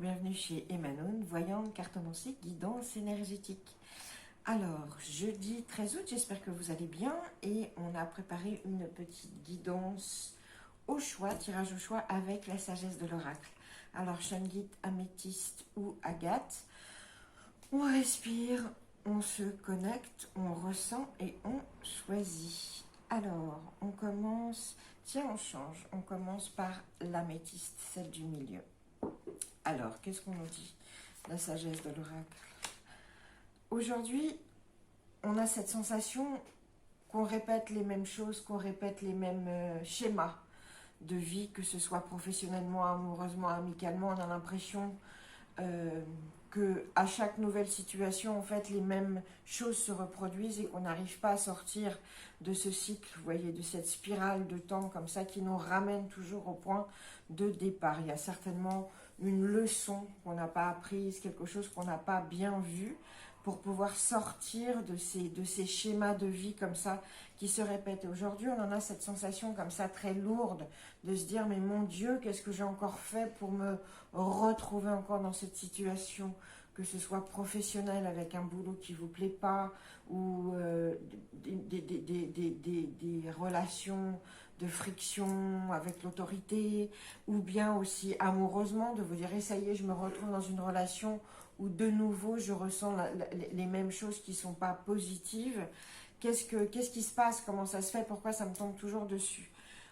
bienvenue chez Emmanuel, voyante, cartomancienne, guidance énergétique. Alors, jeudi 13 août, j'espère que vous allez bien et on a préparé une petite guidance au choix, tirage au choix avec la sagesse de l'oracle. Alors, Shungit, améthyste ou agate, on respire, on se connecte, on ressent et on choisit. Alors, on commence, tiens, on change, on commence par l'améthyste, celle du milieu. Alors, qu'est-ce qu'on nous dit? La sagesse de l'oracle. Aujourd'hui, on a cette sensation qu'on répète les mêmes choses, qu'on répète les mêmes schémas de vie, que ce soit professionnellement, amoureusement, amicalement. On a l'impression que à chaque nouvelle situation, en fait, les mêmes choses se reproduisent et qu'on n'arrive pas à sortir de ce cycle, vous voyez, de cette spirale de temps comme ça qui nous ramène toujours au point de départ. Il y a certainement une leçon qu'on n'a pas apprise, quelque chose qu'on n'a pas bien vu pour pouvoir sortir de ces schémas de vie comme ça qui se répètent. Aujourd'hui, on en a cette sensation comme ça très lourde de se dire mais mon Dieu, qu'est-ce que j'ai encore fait pour me retrouver encore dans cette situation, que ce soit professionnel avec un boulot qui ne vous plaît pas ou des relations de friction avec l'autorité, ou bien aussi amoureusement de vous dire et ça y est, je me retrouve dans une relation où de nouveau je ressens les mêmes choses qui ne sont pas positives. Qu'est-ce qui se passe? Comment ça se fait? Pourquoi ça me tombe toujours dessus?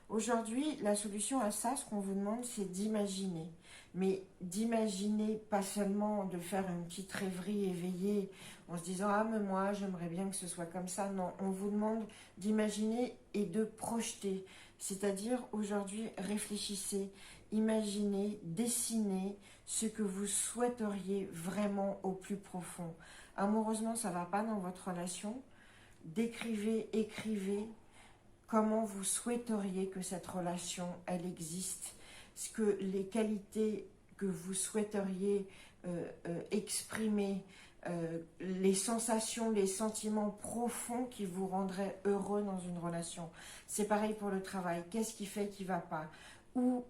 Aujourd'hui, la solution à ça, ce qu'on vous demande, c'est d'imaginer. Mais d'imaginer, pas seulement de faire une petite rêverie éveillée en se disant « Ah, mais moi, j'aimerais bien que ce soit comme ça ». Non, on vous demande d'imaginer et de projeter. C'est-à-dire, aujourd'hui, réfléchissez, imaginez, dessinez ce que vous souhaiteriez vraiment au plus profond. Amoureusement, ça ne va pas dans votre relation. Décrivez, écrivez comment vous souhaiteriez que cette relation, elle existe. Ce que les qualités que vous souhaiteriez exprimer, les sensations, les sentiments profonds qui vous rendraient heureux dans une relation. C'est pareil pour le travail. Qu'est-ce qui fait qu'il ne va pas? Où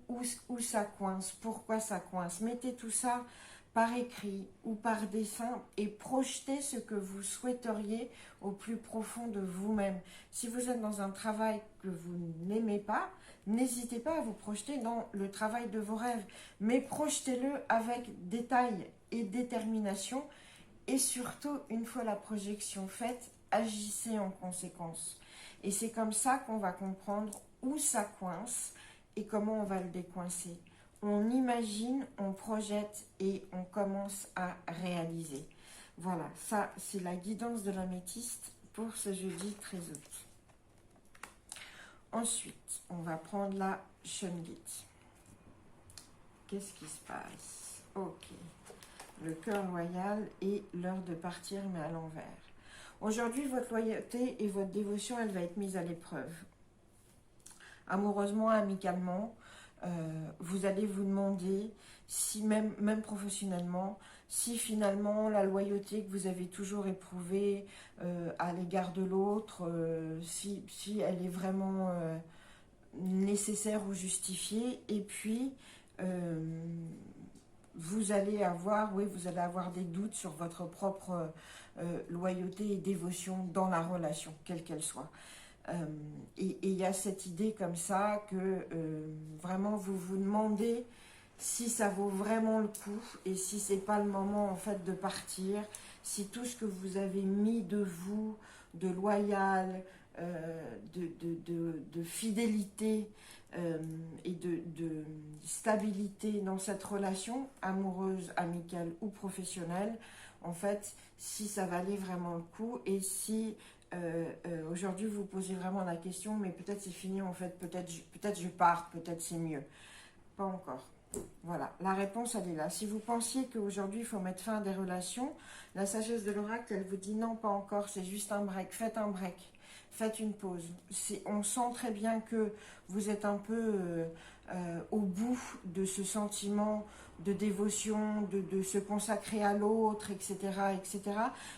ça coince? Pourquoi ça coince? Mettez tout ça par écrit ou par dessin et projetez ce que vous souhaiteriez au plus profond de vous-même. Si vous êtes dans un travail que vous n'aimez pas, n'hésitez pas à vous projeter dans le travail de vos rêves, mais projetez-le avec détail et détermination et surtout, une fois la projection faite, agissez en conséquence. Et c'est comme ça qu'on va comprendre où ça coince et comment on va le décoincer. On imagine, on projette et on commence à réaliser. Voilà, ça c'est la guidance de l'améthyste pour ce jeudi 13 août. Ensuite, on va prendre la Shungit. Qu'est-ce qui se passe? Ok, le cœur loyal et l'heure de partir mais à l'envers. Aujourd'hui, votre loyauté et votre dévotion, elle va être mise à l'épreuve. Amoureusement, amicalement, vous allez vous demander si même professionnellement, si finalement la loyauté que vous avez toujours éprouvée à l'égard de l'autre, si elle est vraiment nécessaire ou justifiée. Et puis vous allez avoir des doutes sur votre propre loyauté et dévotion dans la relation, quelle qu'elle soit. Et il y a cette idée comme ça que vraiment vous vous demandez si ça vaut vraiment le coup et si c'est pas le moment en fait de partir, si tout ce que vous avez mis de vous, de loyal, de fidélité et de stabilité dans cette relation amoureuse, amicale ou professionnelle, en fait, si ça valait vraiment le coup et si aujourd'hui vous posez vraiment la question, mais peut-être c'est fini en fait, peut-être je pars, peut-être c'est mieux. Pas encore. Voilà, la réponse elle est là. Si vous pensiez qu'aujourd'hui il faut mettre fin à des relations, la sagesse de l'oracle elle vous dit non, pas encore, c'est juste un break. Faites un break, faites une pause. On sent très bien que vous êtes un peu au bout de ce sentiment de dévotion, de se consacrer à l'autre, etc., etc.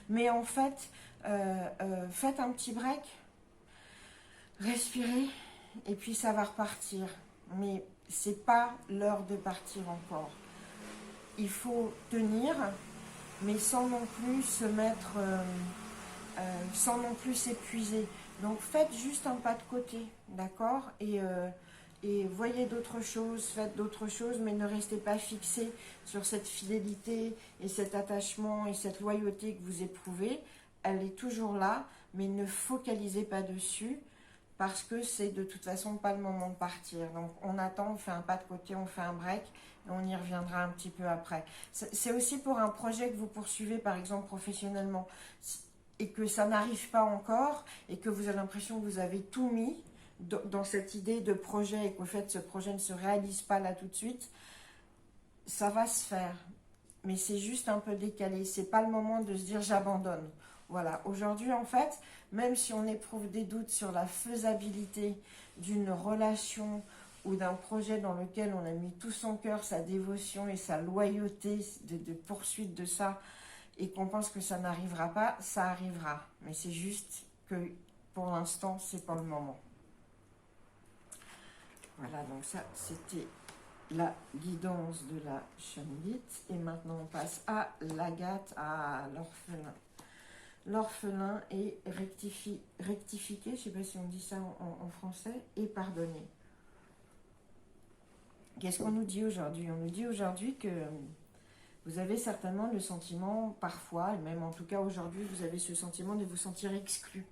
Mais en fait, faites un petit break, respirez, et puis ça va repartir. Mais c'est pas l'heure de partir encore. il faut tenir, mais sans non plus se mettre, sans non plus s'épuiser. Donc faites juste un pas de côté, d'accord, et voyez d'autres choses, faites d'autres choses, mais ne restez pas fixé sur cette fidélité et cet attachement et cette loyauté que vous éprouvez. Elle est toujours là, mais ne focalisez pas dessus, parce que c'est de toute façon pas le moment de partir. Donc on attend, on fait un pas de côté, on fait un break, et on y reviendra un petit peu après. C'est aussi pour un projet que vous poursuivez, par exemple professionnellement, et que ça n'arrive pas encore, et que vous avez l'impression que vous avez tout mis dans cette idée de projet, et qu'au fait ce projet ne se réalise pas là tout de suite, ça va se faire. Mais c'est juste un peu décalé. C'est pas le moment de se dire j'abandonne. Voilà. Aujourd'hui, en fait, même si on éprouve des doutes sur la faisabilité d'une relation ou d'un projet dans lequel on a mis tout son cœur, sa dévotion et sa loyauté de poursuite de ça, et qu'on pense que ça n'arrivera pas, ça arrivera. Mais c'est juste que pour l'instant, c'est pas le moment. Voilà, donc ça, c'était la guidance de la Chamdite. Et maintenant, on passe à l'Agate, à l'orphelin. L'orphelin est rectifié, je ne sais pas si on dit ça en français, et pardonné. Qu'est-ce qu'on nous dit aujourd'hui? On nous dit aujourd'hui que vous avez certainement le sentiment, parfois, et même en tout cas aujourd'hui, vous avez ce sentiment de vous sentir exclu.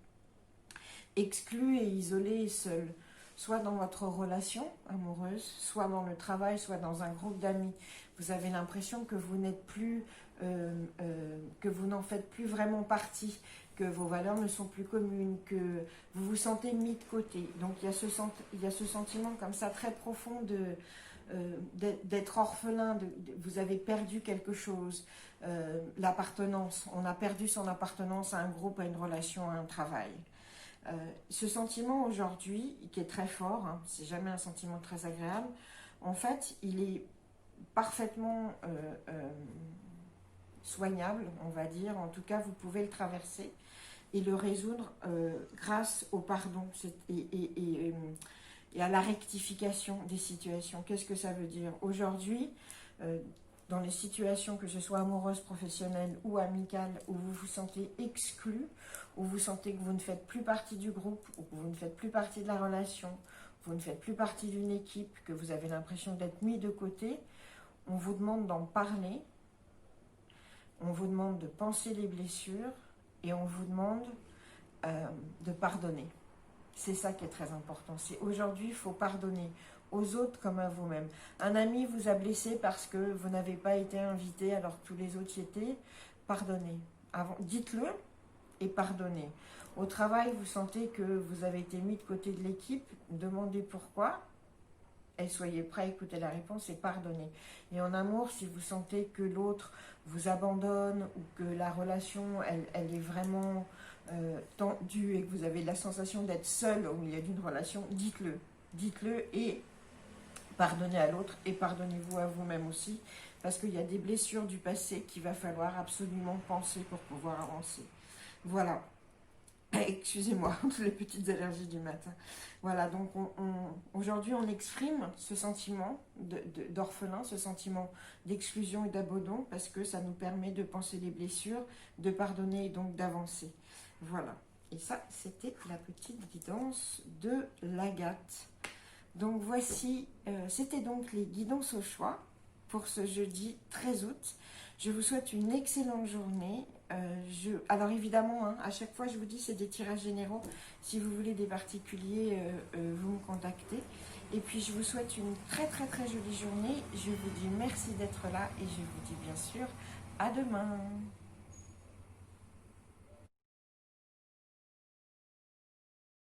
Exclu et isolé et seul. Soit dans votre relation amoureuse, soit dans le travail, soit dans un groupe d'amis. Vous avez l'impression que vous n'êtes plus, que vous n'en faites plus vraiment partie, que vos valeurs ne sont plus communes, que vous vous sentez mis de côté. Donc il y a ce sentiment comme ça très profond d'être orphelin, vous avez perdu quelque chose, l'appartenance, on a perdu son appartenance à un groupe, à une relation, à un travail. Ce sentiment aujourd'hui, qui est très fort, hein, c'est jamais un sentiment très agréable, en fait, il est parfaitement soignable, on va dire. En tout cas, vous pouvez le traverser et le résoudre grâce au pardon et à la rectification des situations. Qu'est-ce que ça veut dire? Aujourd'hui, dans les situations, que ce soit amoureuses, professionnelles ou amicales, où vous vous sentez exclu, où vous sentez que vous ne faites plus partie du groupe, ou que vous ne faites plus partie de la relation, vous ne faites plus partie d'une équipe, que vous avez l'impression d'être mis de côté, on vous demande d'en parler, on vous demande de penser les blessures, et on vous demande de pardonner. C'est ça qui est très important. C'est aujourd'hui, il faut pardonner aux autres comme à vous-même. Un ami vous a blessé parce que vous n'avez pas été invité alors que tous les autres y étaient. Pardonnez. Dites-le et pardonnez. Au travail, vous sentez que vous avez été mis de côté de l'équipe. Demandez pourquoi et soyez prêts à écouter la réponse et pardonnez. Et en amour, si vous sentez que l'autre vous abandonne ou que la relation, elle est vraiment tendue et que vous avez la sensation d'être seul au milieu d'une relation, dites-le. Dites-le et pardonnez à l'autre et pardonnez-vous à vous-même aussi, parce qu'il y a des blessures du passé qu'il va falloir absolument penser pour pouvoir avancer. Voilà. Excusez-moi, toutes les petites allergies du matin. Voilà, donc aujourd'hui on exprime ce sentiment d'orphelin, ce sentiment d'exclusion et d'abandon, parce que ça nous permet de penser les blessures, de pardonner et donc d'avancer. Voilà, et ça c'était la petite guidance de l'Agate. Donc voici, c'était donc les guidances au choix pour ce jeudi 13 août. Je vous souhaite une excellente journée. Alors évidemment, hein, à chaque fois je vous dis c'est des tirages généraux. Si vous voulez des particuliers, vous me contactez. Et puis je vous souhaite une très très très jolie journée. Je vous dis merci d'être là et je vous dis bien sûr à demain.